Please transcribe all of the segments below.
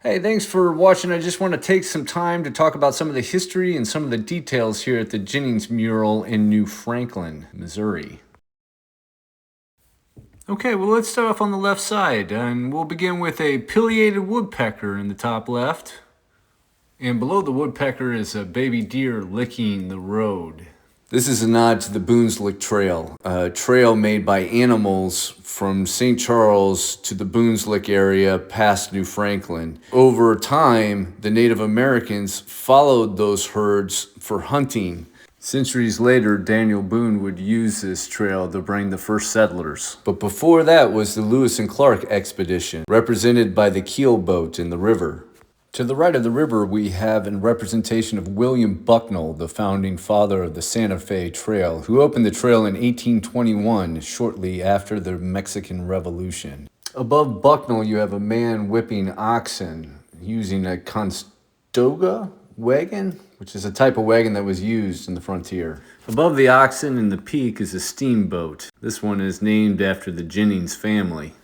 Hey, thanks for watching. I just want to take some time to talk about some of the history and some of the details here at the Jennings Mural in New Franklin, Missouri. Okay, well, let's start off on the left side, and we'll begin with a pileated woodpecker in the top left. And below the woodpecker is a baby deer licking the road. This is a nod to the Boonslick Trail, a trail made by animals from St. Charles to the Boonslick area past New Franklin. Over time, the Native Americans followed those herds for hunting. Centuries later, Daniel Boone would use this trail to bring the first settlers. But before that was the Lewis and Clark expedition, represented by the keel boat in the river. To the right of the river, we have a representation of William Bucknell, the founding father of the Santa Fe Trail, who opened the trail in 1821, shortly after the Mexican Revolution. Above Bucknell, you have a man whipping oxen using a Conestoga wagon, which is a type of wagon that was used in the frontier. Above the oxen in the peak is a steamboat. This one is named after the Jennings family.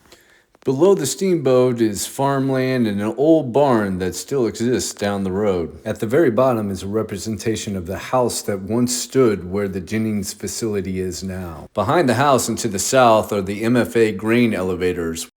Below the steamboat is farmland and an old barn that still exists down the road. At the very bottom is a representation of the house that once stood where the Jennings facility is now. Behind the house and to the south are the MFA grain elevators.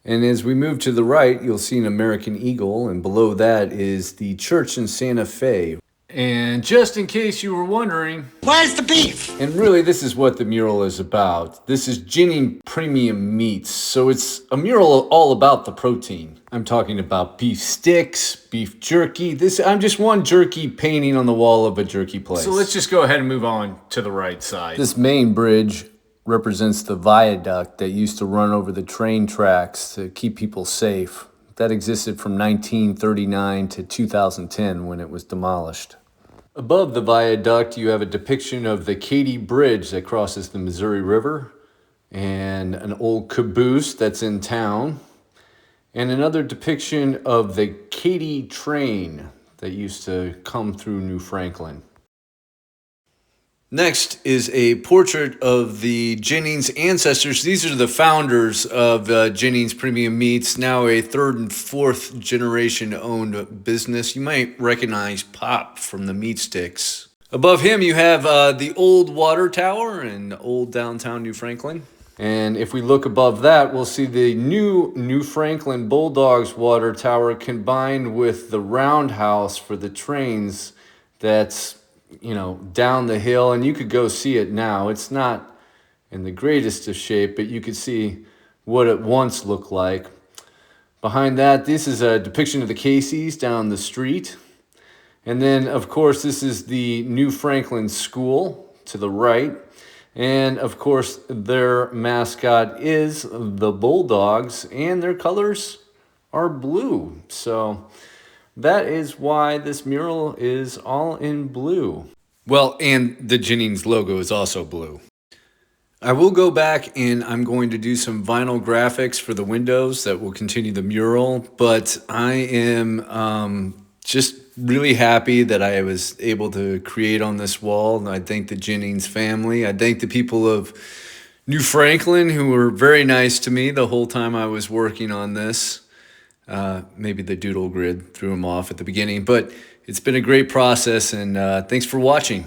And as we move to the right, you'll see an American eagle, and below that is the church in Santa Fe. And just in case you were wondering, where's the beef? And really, this is what the mural is about. This is Jennings Premium Meats, so it's a mural all about the protein. I'm talking about beef sticks, beef jerky. I'm just one jerky painting on the wall of a jerky place. So let's just go ahead and move on to the right side. This main bridge represents the viaduct that used to run over the train tracks to keep people safe. That existed from 1939 to 2010 when it was demolished. Above the viaduct, you have a depiction of the Katy Bridge that crosses the Missouri River, and an old caboose that's in town, and another depiction of the Katy train that used to come through New Franklin. Next is a portrait of the Jennings ancestors. These are the founders of Jennings Premium Meats, now a third and fourth generation owned business. You might recognize Pop from the meat sticks. Above him, you have the old water tower in old downtown New Franklin. And if we look above that, we'll see the new New Franklin Bulldogs water tower combined with the roundhouse for the trains that's down the hill, and you could go see it now. It's not in the greatest of shape, but you could see what it once looked like. Behind that, this is a depiction of the Casey's down the street. And then, of course, this is the New Franklin School to the right. And, of course, their mascot is the Bulldogs, and their colors are blue. So that is why this mural is all in blue. Well, and the Jennings logo is also blue. I will go back and I'm going to do some vinyl graphics for the windows that will continue the mural, but I am just really happy that I was able to create on this wall. And I thank the Jennings family. I thank the people of New Franklin who were very nice to me the whole time I was working on this. Maybe the doodle grid threw him off at the beginning, but it's been a great process, and thanks for watching.